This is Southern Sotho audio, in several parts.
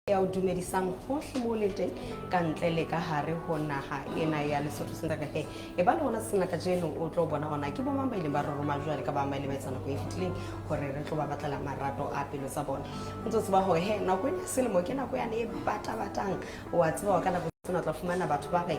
ya o dumedisang hohle mo le teng ka ntle le ka hare ho naha ena ya Lesotho se ntaka he e ba le hona sena ka jeno o tlo bona hona ke bo mang ba ile ba roroma jwale ka ba mai le ba etsana go e fitlileng hore re tlo ba batlela marato a pelo tsa bona ntse tseba hore he nako ena selemo ke nako yane e batabatang wa tseba wa ka nako tsena tla fumana batho ba re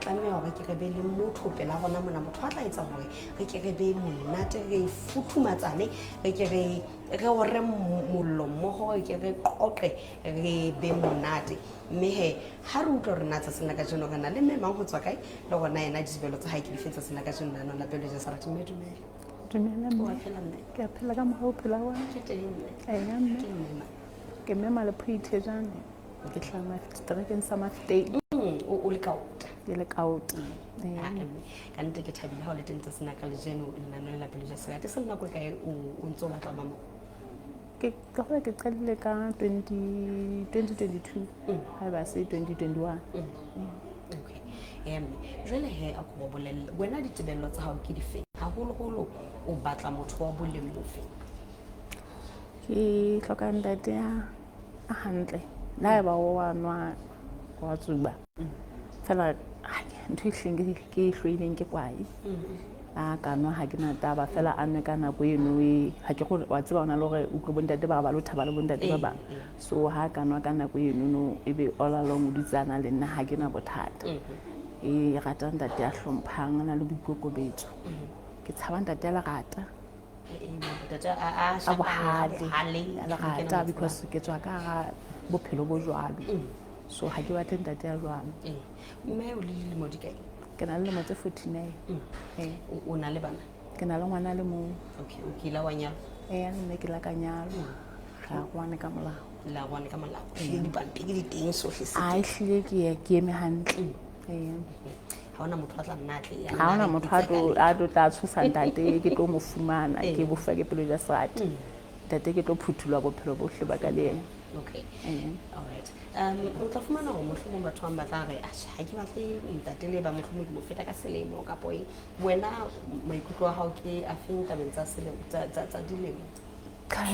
tlameha hore ke re be le motho pela gona mona motho a tla etsa hore re ke re be monate re futhumatsane re ke re ore mollo mmogo re ke re qoqe re be monate mme he ha re utlwa re natsa sena ka jeno re na le memang ho tswa kae le gona ena dibelo tsa hae ke di fetsa sena ka jeno nana la pelo ja sa ratime dumela Dumela mme ke a phela ka morao phela wa ke teng ya mme ke mema le phithejane ke hlama streeteng sa Mafuteng o le kaota ke le kaota ka ntle ke thabile ha o le teng tsa sena ka le jeno nana la pelo ja sa ratime sena nako kae o ntso batla mama ke gore ke qadile ka 2022 ha ba se 2021 okay jwale he a go bolella wena ditebello tsa hao ke di feng haholo o batla motho wa boleng bofe ke hloka ntate a hantle la ba wa nwa wa tsuba fela ntho ihleng ke hloileng ke kwai a ka nwa ha ke na taba fela a nwe ka nako eno ha ke go wa tseba ona le gore o tlo bontate ba lo thaba le bontate ba bang so ha ka nwa ka nako eno no ebe all along o ditsana le nna ha ke na bothata e rata ntate a hlomphang na le boikokobetso ke tshaba ntate a lerata a bohale a lerata because ke tswa ka bophelo bo jwalo so ha ke batle ntate a jwalo mme o le dilemo di kae ke na le dilemo tse 49 o na le bana ke na le ngwana le mong okay o kila wa nyalo nne ke la ka nyalo ga gwane ka molao la gwane ka molao le dipampiri di teng sohle se a ehlile ke eme hantle ha ona motho a tla nnatle ha ona motho a tla tshosa ntate ke tlo mo fumana ke bofa ke pelo ja sate ntate ke tlo phuthulwa bophelo bohle ba ka le yena okay all right o tla fumana gore mohlomong batho bang ba tla re ha ke batle ntate le ba mohlomong ke mo feta ka selemo kapo wena maikutlo a hao ke a feng tabeng tsa selemo tsa dilemo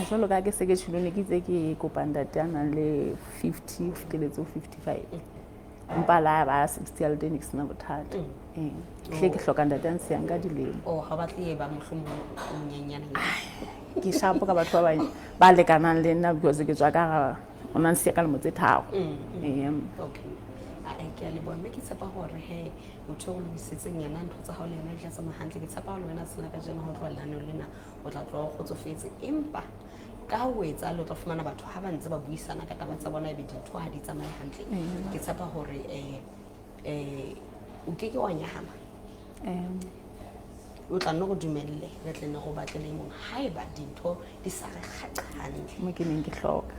jwalo ka ke se ke tshilone ke itse ke kopa ntate a nang le 50 fitlheletse 55 mpa la ba 60 ya le teng ke sena bothata hle ke hloka ntate a ntseyang ka dilemo ha batle ba mohlomong o monyenyana ke shapo ka batho ba lekanang le nna because ke tswa ka ona nsiya ka le motse thao okay ke a le bona ke tshepa gore he motho o lebisitseng yana ntho tsa hao le yena tla tsama hantle ke tshepa gore wena sena ka jena ho tloela lane lena o tla tloa go tsofetse empa ka ho etsa le tla fumana batho ha ba ntse ba buisana ka taba tsa bona e be dintho ha di tsamaye hantle ke tshepa gore o ke wa nyahama o tla nno go dumelle re tle ne go batle le mong ha eba dintho di sa re kgaqane mo ke neng ke hloka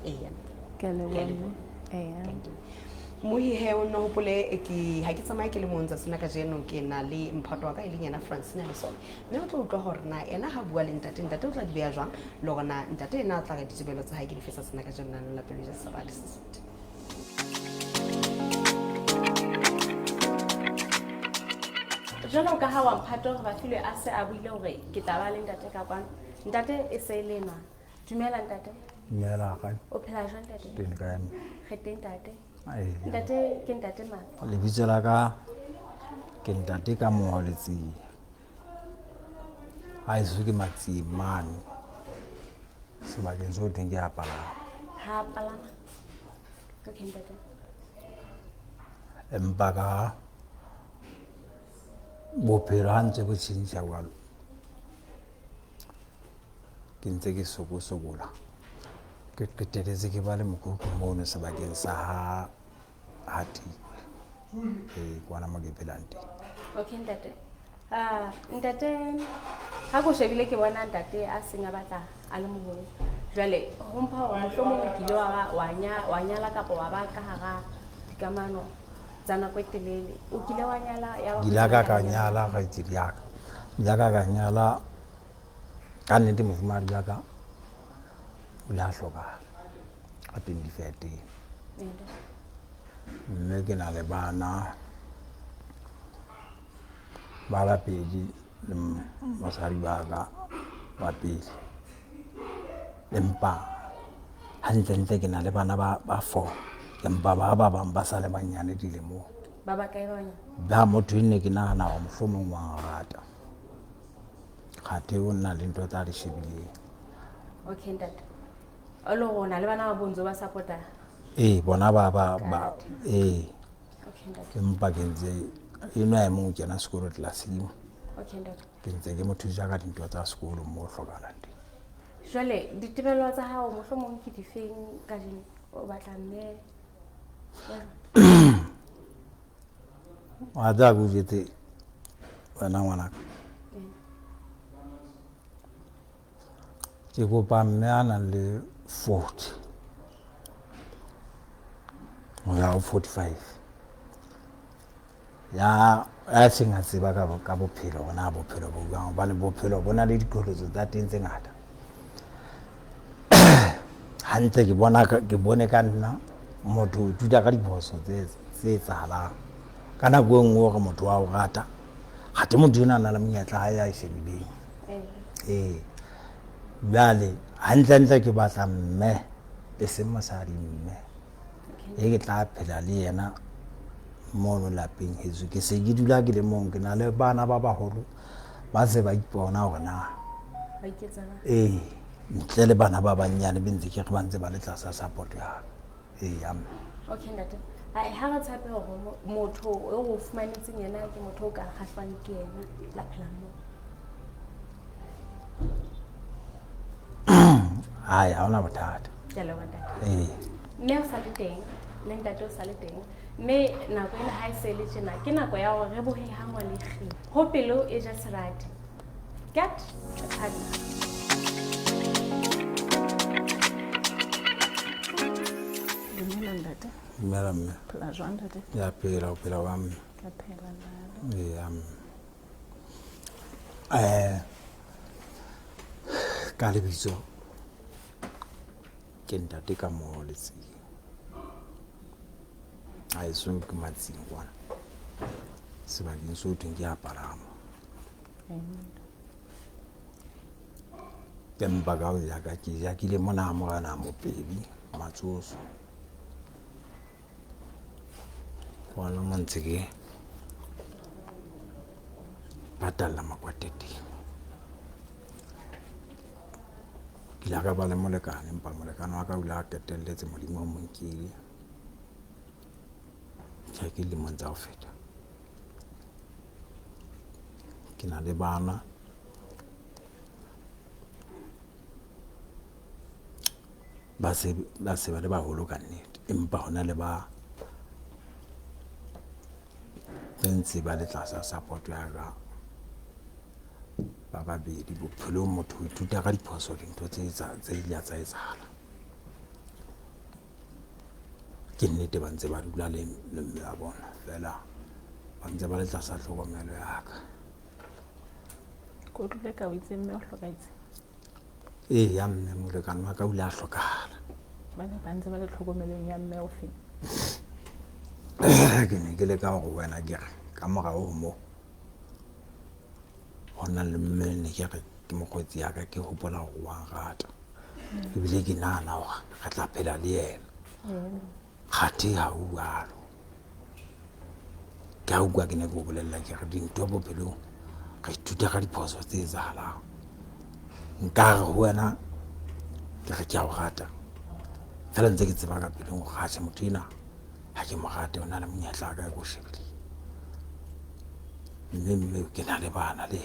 ke le bona mohi he o no hopole ke ha ke tsamaye ke le mong tsa sena ka jeno ke na le mphato wa ka e leng yena Francine le sona mme o tlo utlwa hore na ena ha bua le ntate o tla di beya jwang le gore na ntate ena a tla re ditebelo tsa hae ke di fetsa sena ka jeno nana la pelo ja sa ba le Sesotho jalo ka ha wa mphato re ba file a se a buile hore ke tla ba le ntate ka kwana ntate e se le nwa dumela ntate dumela ka o phela jwang ntate teng ka eme kgeteng ntate ai ntate ke ntate mang le bitsela ka ke ntate ka moholetsi ai se ke matsi man sebakeng so teng ke a palama ha palama ka ke ntate empa ka bophelo ha ntse bo tshintšha jalo ke ntse ke sokola ke qeteletse ke ba le mokoko mono sebakeng sa ha Tikwe kwana mo ke phelang teng okay ntate ntate ha go shebile ke bona ntate a senya batla a le moholo jwale ho mpha hore mohlomong ke ile wa nyala kapa wa ba ka hara dikamano tsa nako e telele o kile wa nyala ya ba gila ka nyala ga itse yaka ya ka nyala ka nnete mofumari ya ka o la hloka a 2013 mme ke na le bana ba la pedi le mosadi ba ka wa pele empa ha hantle ke na le bana ba 4 empa ba bang ba sa le banyane dilemong ba ba kae bana ba motho e ne ke nahana hore mohlomong wa rata kgathe o nna le ntho tsa di shebileng okay ntate o lo gona le bana ba bonzo ba supporta bona ba okay ntate empa ke ntse eno ya mong kena sekolo tlelaseng okay ntate ke ntse ke motho ja ka dintho tsa sekolo mo hlokahalang teng jwale ditebelo tsa hao mohlomong ke di feng ka jeno o batla mme wa tsa go jetse wena ngwanaka ke kopa mme a nang le 40 go ya go 45 ya seng a tseba ka bophelo bona bophelo bo jwang hobane bophelo bona le dikolotso tsa teng tse ngata hantle ke bone ka nna motho o ithuta ka diphoso tse etsahalang ka nako e nngwe hore motho wa o rata gate motho ena na le monyetla hae a e shebileng jwale hantle ke batla mme e seng mosadi mme ke tla phela le yena mono lapeng heso ke se ke dula ke le mong ke na le bana ba baholo ba se ba ipona hore na ba iketsana ntle le bana ba banyane be ntse ke re ba ntse ba le tlasa support ya okay ntate ha re tshape hore motho o fumanetseng yena ke motho o ka kgahlwang ke yena la phela mo ha ona bothata ke le ntate mme o sa le teng le ntate o sa le teng mme nako ena ha e se le tjena ke nako ya hore re bohe ha ngwa le kgile ho pelo e ja serati kat tshatsana ntate dumela mme phela jwang ntate ya phela o phela wa mme ka phela nalo ka lebitso ke ntate ka mo letseng a e so ke matsing kwana sebakeng so thweng ke a palama tempa ka o yaka ke jakile mona morana mopebi matsoso kwana montse ke patalla makwatete ke la ka ba le molekane empa molekane wa ka o la qetelletse modimo wa monkele ke le mantsa ho feta ke na le bana ba se ba le baholo ka nnete empa hona le ba ntse ba le tlasa support ya ka ba babedi bophelong motho o ithuta ka diphoso dintho tse ile tsa etsahala ke nnete ba ntse ba dula le mme a bona fela ba ntse ba le tlasa tlhokomelo ya ka ko dule ka o itse mme o hlokaetse ya mme molekane wa ka o ile a hlokahala bana ba ntse ba le tlhokomelong ya mme o feng ke ne ke le ka go wena ke re ka morao mo hona le mme ne ke re ke mokgotsi ya ka ke hopola go wa rata ebile ke nahana hore re tla phela le yena kgathe ha o balo ka utlwa ke ne ke bolella ke re dintho bophelong re ithuta ka diphoso tse etsahalang nkare ho wena ke re ke a o rata fela ntse ke tseba ka pelong go kgathe motho ena ha ke mo rate o na le monyetla ka go shebile mme ke na le bana le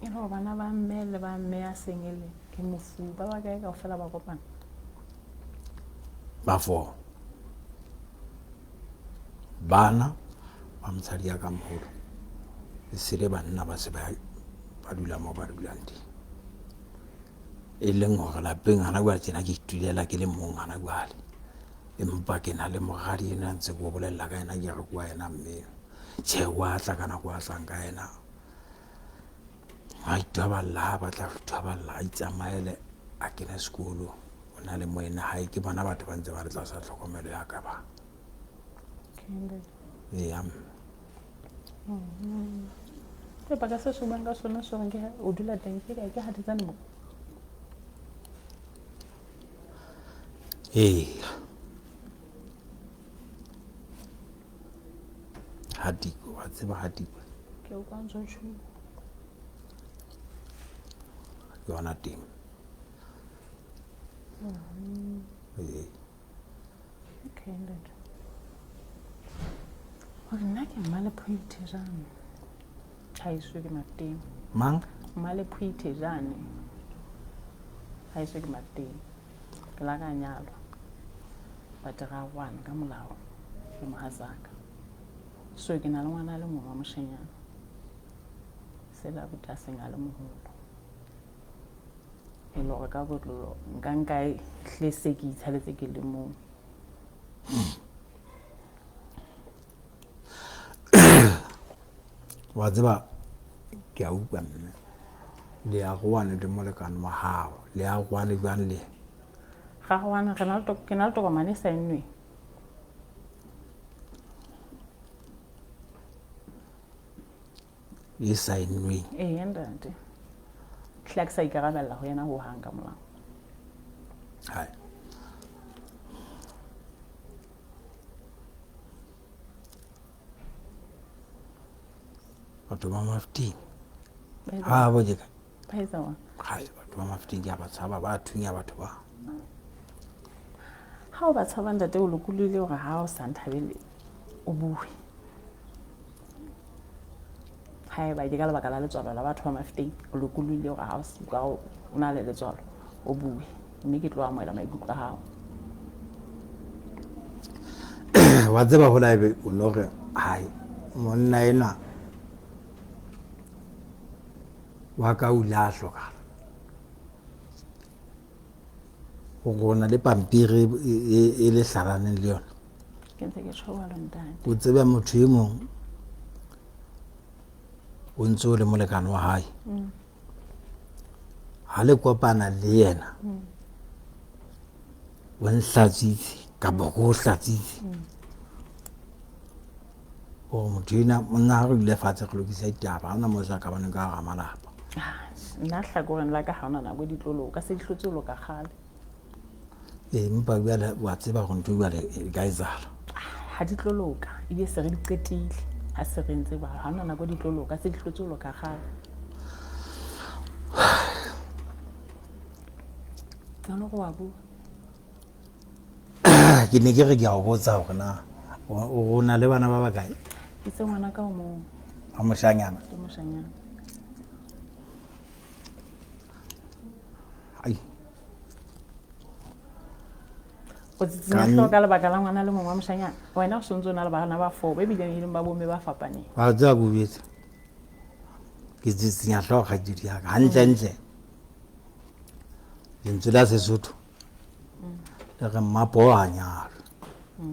eno bana ba mme le ba mme a sengele ke mofu ba ba kae kaofela ba kopana ba 4 bana ba motshadi ya ka moholo e sele banna ba se ba dula mo ba dulang teng e leng hore lapeng hana jwale tjena ke itulela ke le mong hana jwale empa ke na le mogadi ena ntse go bolella ka ena ke re kwa ena mme tjhe wa tla kana kwa tlang ka ena ha ithaballa ba tla ithaballa a itsamaele a kena sekolo o na le moena hae ke bona batho ba ntse ba re tlasa tlhokomelo ya ka ba ke ba ka se subang ka sona so ke o dula teng ke hatetsane mo Hadiko wa tseba Hadiko ke o kwantso tsho ke yona teng okay ntate hore nna ke mmale phuite jane haiswe ke mateng mang mmale phuite jane haiswe ke mateng ke la ka nyalwa ba dira one ka molao le mohazaka so ke na le ngwana le mongwe wa moshanyana se la buta seng a le moholo e le gore ka botlolo nka hlese ke itshaletse ke le moo wa tseba ke a utlwa mme le ya go wane le molekano wa hao le ya go wane jwang le ga go wana ke na le tokomane sa nnwe e saennweng ee ntate tlha ke sa ikarabella go yena go hang ka molao hai batho ba mafting ha bo jeka ba etsa wa hai batho ba mafting ya ba tshaba ba thunya batho ba ha o ba tshaba ntate o lokolile gore ha o sa nthabele o bue ha ba ke ka lebaka la letswalo la batho ba mafting o lokolile gore ha o na le letswalo o bue mme ke tlo amoela maikutlo a hao wa tseba go laibe o lore hai monna ena wa ka o la hlokala o gona le pampiri e le hlananeng le yona ke ntse ke tshoba lo ntate o tsebe motho e mong o ntse o le molekano wa hae ha le kopana le yena o nhlatsitse ka boko hlatsitse o motho ena monna re ile fatshe go lokisa ditaba ha ona mo sa ka baneng ka ga malapa nna hlakoreng la ka ga ona nako ditlolo ka se dihlotse o lo ka gale mpa bjale wa tseba go ntho bjale e ka etsala ha ditloloka ebile se re di qetile ha se re ntse ba ha ona nako ditloloka se dihlotse o lo ka gale tsona go wa bua ke ne ke re ke a go botsa gore na o na le bana ba bakae ke tse ngwana ka o mong a moshanyana ke moshanyana ai o tsitsina ka lebaka la ngwana le mongwe wa moshanyana wena o sontse o na le bana ba 4 ba ebile e leng ba bomme ba fapaneng wa tsaya bobetse ke tsitsinya tlhogo ga di yaka hantle lentswe la Sesotho le re mmapo a nyalo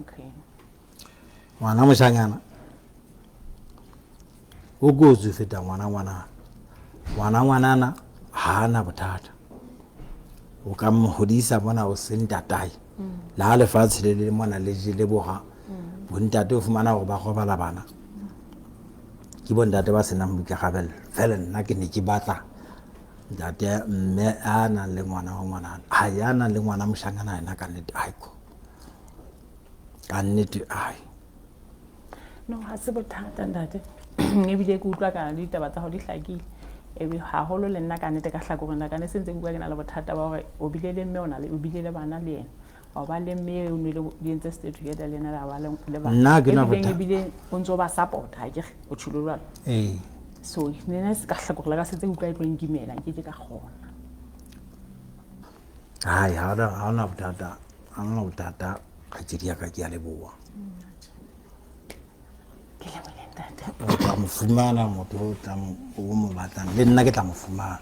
okay ngwana moshanyana o kotsi feta ngwanana ha ana bothata o ka mo hodisa bona o sentatai la lefatshe le mona le jile boga bontate o fumana go ba go bala bana ke bontate ba senang boikagabelo fela nna ke ne ke batla ntate mme a nang le ngwana wa ngwanana ha ya nang le ngwana moshanyana ena ka nnete aiko ka nnete ai no ha se bothata ntate ebile ke utlwa ka ditaba tsa go di hlakile ebe haholo le nna ka nnete ka hlakoreng la ka ne sentse ke bua ke na le bothata ba gore o bile le mme o bile le bana le yena wa ba le mme o ne le ntse stay together le na ba le bana nna ke na bothata ebile o ntse o ba support ha ke o tshulolwa so nna se ka hlakoreng la ka sentse utlwa e tlo nkimela ke ka gona hai ha ona bothata ka tsedia ka ke a le bua ke le bona ntate o tla mo fumana motho o tla mo batlang le nna ke tla mo fumana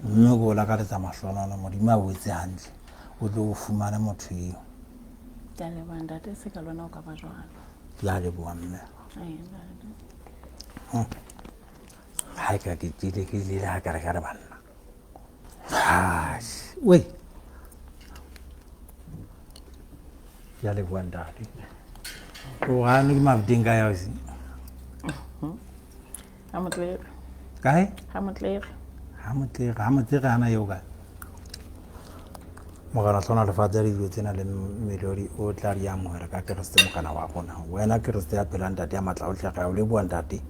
mme go la ka le tsa mahlonana modimo a wetse hantle o tlo o fumana motho eo ke le bona ntate se ka lona o ka ba jwalo ya le bua mme ai ntate hai ka ke tsile ke le ha ka re banna we ya le bua ntate o ga no ke mabding ka ya se ha motlere kae ha motlere ha motlere ana yo ka mogana tlhona lefatsa dijo tsena le melodi o tla di amohela ka keresete mogana wa gona wena keresete ya phelang tate ya matla otlhega o le buang tate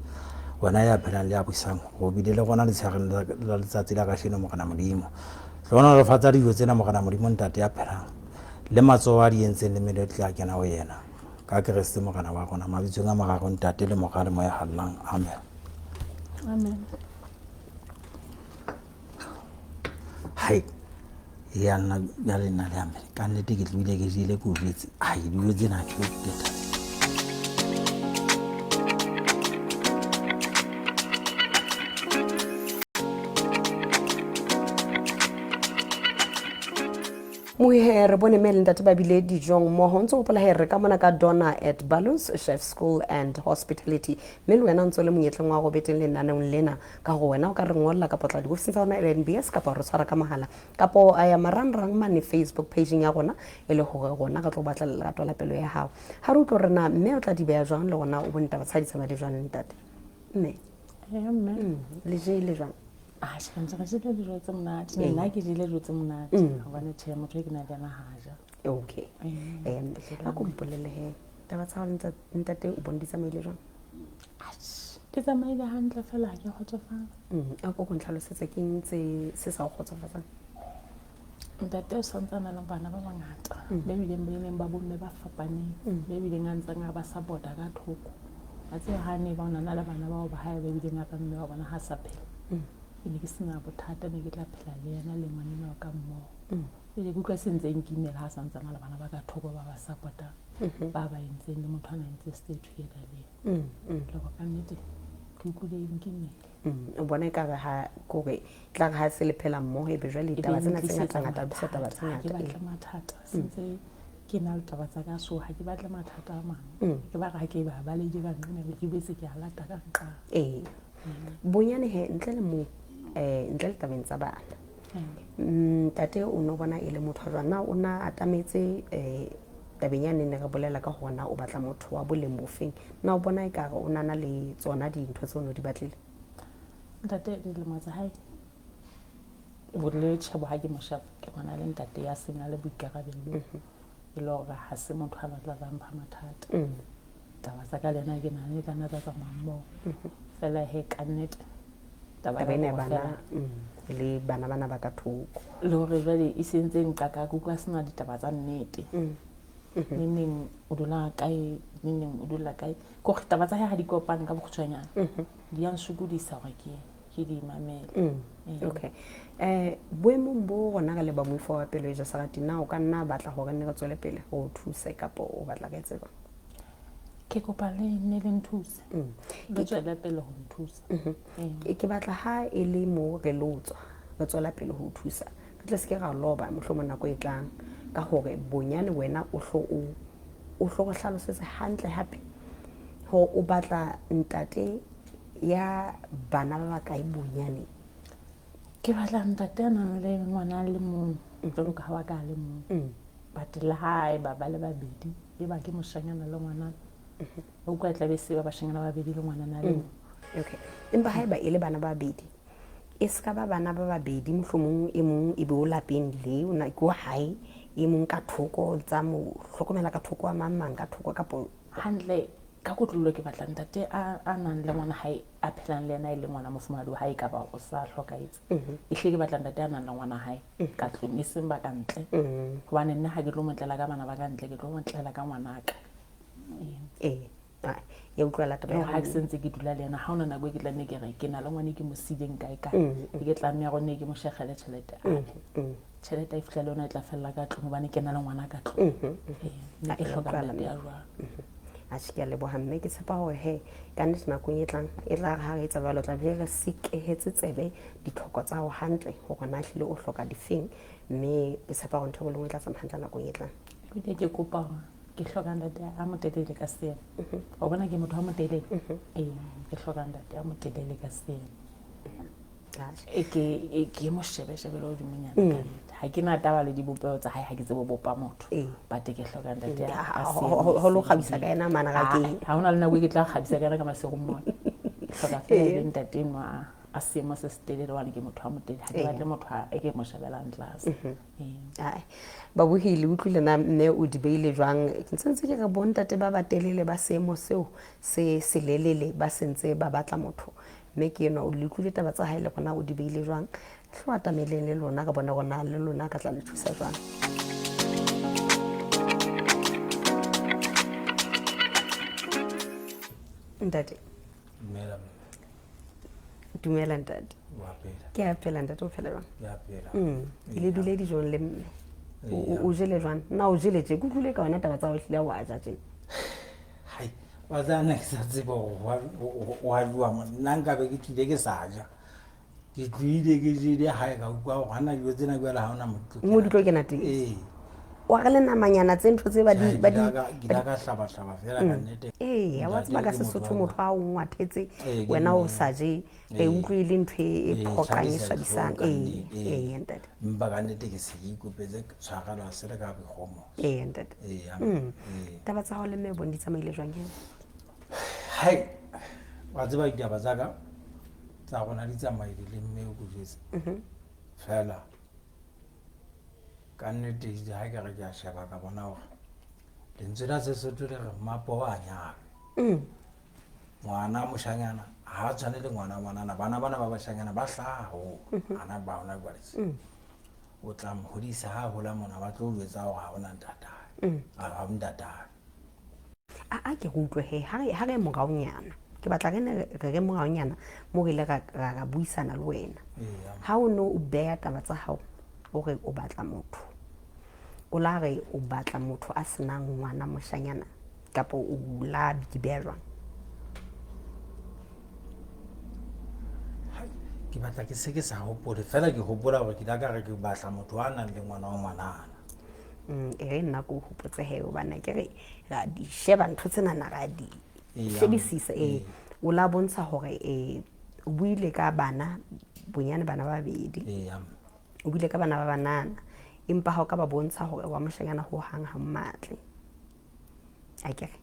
wena ya phelang le ya busang go bile le gona letshegeng la letsatsi la kašeno mogana modimo tlhona lefatsa dijo tsena mogana modimo ntate ya phelang le matsogo a di entseng le melodi tla kena o yena ka keresete mogana wa gona mabitsong a morago ntate le moga le moya galelang amen amen hai ya nna ya lena le ame ka nnete ke tlile ke jile ko betse ai dijo tsena ke teta Mohe re bone me le ntate ba bile dijong mmoho ntse o pola he re ka mona ka Donna at Balloons Chef School and Hospitality me le wena ntse le monyetleng wa go beteng le naneng lena ka go wena o ka re ngolla ka potla di go sentsa ona NBS ka re tshwara ka mahala ka po aya marangrang mane Facebook page ya gona ele go gona ka tlo batla lerato la pelo ya hao ha re tlo rena mme o tla di beya jwang le gona o bonta ba tshadisa ba di jwang ntate mme amen le je le jwang ke ntse ka se dijo tse monate nna ke dile dijo tse monate gobane tšhe motho e ke na dana haja okay a ko mpolele he taba tsa ntate o bondisa maile jwang ke tsamaile hantle fela ha ke kgotsofala a ko go ntlhalosetse ke ntse se sa go kgotsofatsa ntate o santsana le bana ba bangata ba bileng boleng ba bomme ba fapaneng ba bileng a ntseng a ba sabota ka thoko a tse hane ba ona le bana bao ba hae ba bileng a ka mme wa bona ha sa phela ke ne ke sena bothata ne ke tla phela le yena le ngwaneng wa ka mmogo ke kutlwa sentseng ke imela ha santsana le bana ba ka thoko ba ba sapotang ba ba entseng le motho a na ntse stay together le le go ka nnete ke utlwileng ke mmele o bona e ka re ha kore tla ga se le phela mmogo e be jwale ditaba tsena tse ngata bisa taba tse ke ngata batla mathata sentse ke na le taba tsa ka so ha ke batla mathata a mang ke ba ga ke ba le di ba nqena ke bese ke a lata ka nqa bonyane he ntle le mo ntle le tabeng tsa bana tate o no bona e le motho a jwana o na atametse tabeng ya nene re bolela ka gona o batla motho wa boleng bofeng na o bona e ka re o nana le tsona dintho tse o no di batlile ntate le motsa hae o le tshebo ha ke moshap ke bona le ntate ya sena le boikarabelo e le gore ha se motho a batla ba mpha mathata taba tsa ka lena ke nane ka nna tsa mammo fela he ka nnete taba ene bana le bana ba ka thoko le gore jwale e sentse nka ka kuka sena ditaba tsa nnete neng o dula kae neng o dula kae go taba tsa ha di kopane ka bokgutshwanyana di yang sukudisa gore ke di mamele okay boemong bo gona ga le ba moifo wa pelo e ja sagati na o ka nna batla gore ne re tswele pele go thuse kapo o batla ka tseba ke kopa le ne le nthuse le tswela pele go nthusa ke batla ha e le mo re lotswa re tswela pele go thusa ke tle se ke ga loba mohlomo nako e tlang ka gore bonyane wena o go hlalosetse hantle hape ho o batla ntate ya bana ba ka e bonyane ke batla ntate a nang le ngwana le mong jalo ka ba ka le mong batla hae ba le babedi e ba ke moshanyana le ngwana o ka tla be se ba bashanyana ba babedi le ngwana na le okay empa haeba e le bana ba babedi e ska ba bana ba babedi mohlomong e mong e be o lapeng le o na go hae e mong ka thoko tsa mo hlokomela ka thoko a mang ka thoko ka po handle ka go tlolo ke batla ntate a nang le ngwana hae a phelang le yena e le ngwana mofumadi hae ka ba o sa hlokaetse e hle ke batla ntate a nang le ngwana hae ka tlong e seng ba ka ntle hobane nna ha ke tlo motlela ka bana ba ka ntle ke tlo motlela ka ngwana ka ya utlwala taba ya ha ke sentse ke dula le yena ha ona nako e ke tla nne ke re ke na le ngwane ke mo sideng kae ke tla mme go ne ke mo shegele tšhelete tšhelete e fihla le yona e tla fella ka tlong hobane ke na le ngwana ka tlong nna ke hloka ntate ya jwang a se le bohamme ke tshepa gore he ka nnete nakong e tlang e tla ga re etsa balo tla be re sekehetse tsebe ditlhoko tsa go hantle gore na hlile o hloka difeng mme ke tshepa gore ntho go lengwe tla tsamaya hantle nakong e tlang ke kopa ke hloka ntate a motelele ka sena o bona ke motho a motelele ke hloka ntate a motelele ka sena ke mo shebe lo di monyana ha ke na taba le dibopeo tsa hae ha ke tsebo bopa motho but ke hloka ntate a ho lo khabisa ka ena mana ga ke ha ona le nako ke tla khabisa ka ena ka masego mmoa hloka fela le ntate nwa a seemo se se telele hobane ke motho a motelele ha ke batle motho a ke mo shabelang tlase. Ai ba bohile utlwile na mme o di beile jwang ke ntse ke re bontate ba ba telele ba seemo seo se selelele ba sentse ba batla motho mme ke yena o utlwile taba tsa hae le bona o di beile jwang hlo atameleng le lona ka bona gona le lona ka tla le thusa jwang. Ntate dumela ntate ke a phela ntate o phela jwang ke le bile dijong le mme o jele jwang na o jele tje kutlule ka wena taba tsa o hlile wa ja tje hai wa tsana ke sa tseba wa lua nna nka be ke tlile ke sa ja ke tlile ke jele hae ka kwa hana yo tsena kwa la haona motho mo di tlo ke na teng wa re le namanyana tse ntho tse ba di ka hlaba fela ka nnete ya wa tseba ka Sesotho motho a o ngwathetse wena o sa je utlwile ntho e phokanye swabisang ntate mba ka nnete ke se ikopetse tshwagala se re ka bogomo ntate taba tsa go le mme bondi tsamaile jwang ke hai wa tseba ditaba tsa ka tsa gona di tsamaile le mme o go jetse fela ka nnete ha ke re ke a sheba ka bona hore lentswe la Sesotho le re mapo wa nyaka ngwana moshanyana ha tshwane le ngwana bana ba bashanyana ba hlaho ana ba ona gwaritse o tla mo hodisa ha hola mona ba tlo jwetsa hore ha ona ntata ha ntata a ke go utlwe he ha re moraonyana ke batla re moraonyana mo re le ra buisana le wena ha o no o beya taba tsa hao o re o batla motho o la re o batla motho a senang ngwana moshanyana kapo o la diberwa ke batla ke se ke sa hopole fela ke hopola hore ke ka re ke batla motho a nang le ngwana wa ngwanana nna ko hopotse he o bana ke re ra di sheba ntho tsena na ra di shebisisa o la bontsha hore o buile ka bana bonyane bana ba babedi o buile ka bana ba banana empa ha o ka ba bontsha hore wa moshanyana ho hang ha mmatle a kere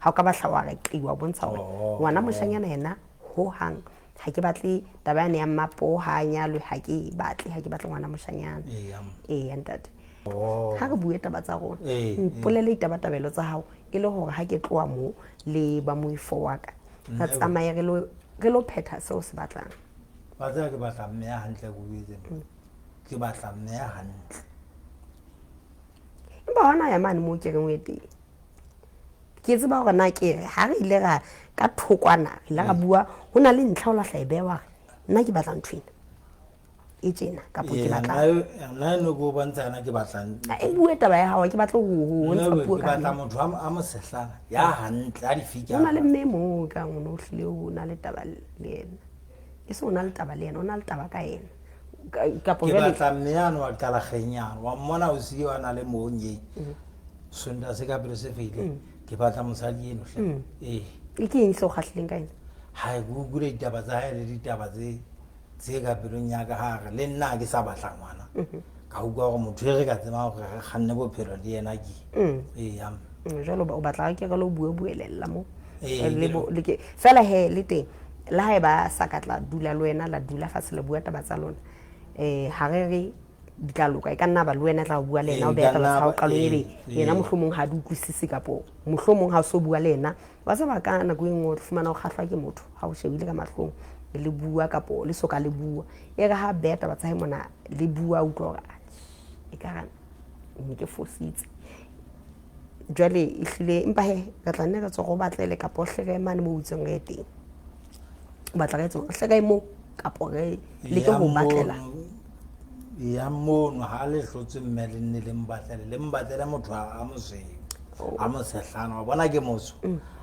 ha o ka ba hlawa re qiwa bontsha hore ngwana moshanyana yena ho hang ha ke batle tabane ya mmapo ha nyalwe ha ke batle ngwana moshanyana ntate ha re bue taba tsa rona mpolele itabatabelo tsa hao e le hore ha ke tloa mo le ba moifo wa ka ra tsamaya re lo phetha seo se batlang ba tsa ke batla mme ya hantle go itse ke batla mme ya hantle ba hona ya mane mo ke reng we teng ke tseba hore na ke ha re ile ra ka thokwana la ga bua hona le ntlha o la hlaibewa nna ke batla nthwena e tsena ka po ke batla nna no go bontshana ke batla e bue taba ya hao ke batla ho ntsha puo ka batla motho a mo sehlana ya hantle a di fika hona le memo ka ngono o hlile o na le taba le yena e se o na le taba le yena o na le taba ka yena ka po ke batla mme yana wa kala kgenyana wa mmona o se wa na le monye sonda se ka pele se feile ke batla mosadi eno hle e ke eng se o khahlileng ka ena ha go gure ditaba tsa hae le ditaba tse ka pelong ya ka ha le nna ke sa batla ngwana ka ho go motho re ka tsema go re khanne bophelo le yena ke jalo o batla ke ga lo buelella mo le ke fela he le teng la ha ba sakatla dula le wena la dula fa se le bua taba tsa lona ha re dikaloka e ka nna ba le wena tla bua le yena o be taba tsa ho qalong ebe yena mohlomong ha di utlwisisi kapo mohlomong ha o so bua le yena wa se ba ka na go engwe o fumana o khahlwa ke motho ha o shebile ka mahlong le bua kapo le soka le bua e ga ha beta ba tsa mona le bua utlwa e ka rana ke fositse jwale e hlile empa he ka tla nne ka tso go batlele kapo hleke mane mo utseng re teng batla re tso hleka mo kapo re le ke ho batlela ya mono ha le hlotse mme le nne le mbatlele motho a mo sehlana wa bona ke motho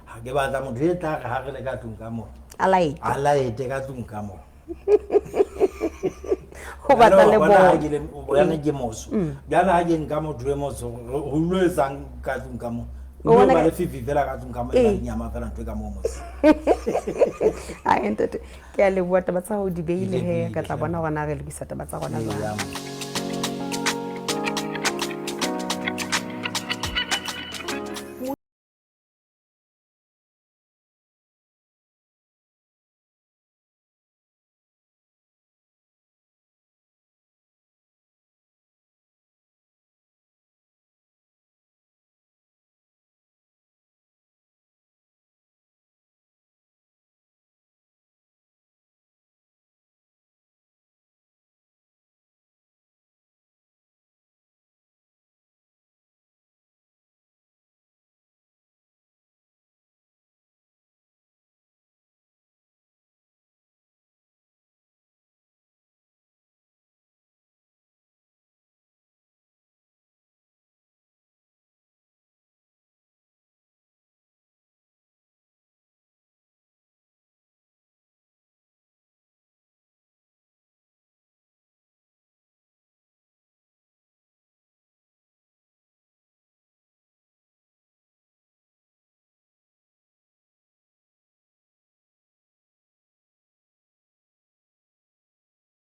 ha ke batla motho e tla ga re le ka tung ka mo alaete ka tung ka mo ho batla le bo ya ne ke motho bjana ha ke nka motho e motho ho lo etsang ka tung ka mo o ba le fifi fela ka tung ka mo e nyama fela ntwe ka mo motho a entate ke a le bua taba tsa ho di beile he ka tla bona gona re le bisa taba tsa gona jwang